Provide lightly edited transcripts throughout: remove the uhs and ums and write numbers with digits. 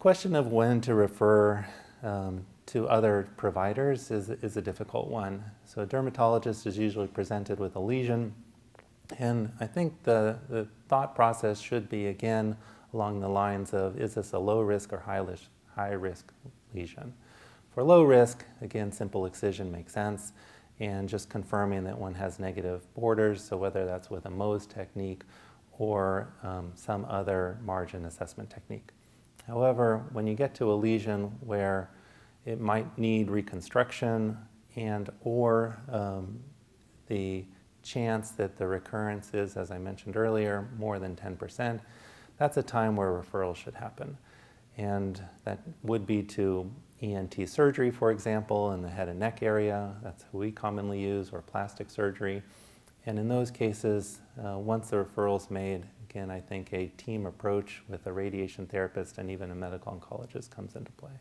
question of when to refer to other providers is a difficult one. So a dermatologist is usually presented with a lesion, and I think the thought process should be, again, along the lines of, is this a low risk or high risk lesion? For low risk, again, simple excision makes sense, and just confirming that one has negative borders, so whether that's with a Mohs technique or some other margin assessment technique. However, when you get to a lesion where it might need reconstruction and or the chance that the recurrence is, as I mentioned earlier, more than 10%, that's a time where referral should happen. And that would be to ENT surgery, for example, in the head and neck area. That's who we commonly use, or plastic surgery. And in those cases, once the referral is made, again, I think a team approach with a radiation therapist and even a medical oncologist comes into play.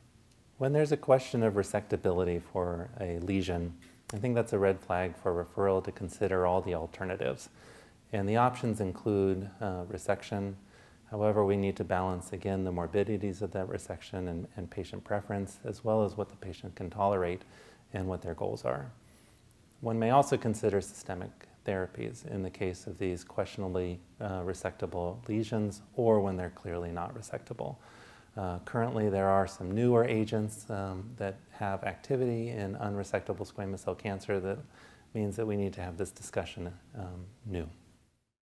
When there's a question of resectability for a lesion, I think that's a red flag for referral to consider all the alternatives. And the options include resection. However, we need to balance, again, the morbidities of that resection and patient preference, as well as what the patient can tolerate and what their goals are. One may also consider systemic therapies in the case of these questionably resectable lesions, or when they're clearly not resectable. Currently, there are some newer agents that have activity in unresectable squamous cell cancer. That means that we need to have this discussion new.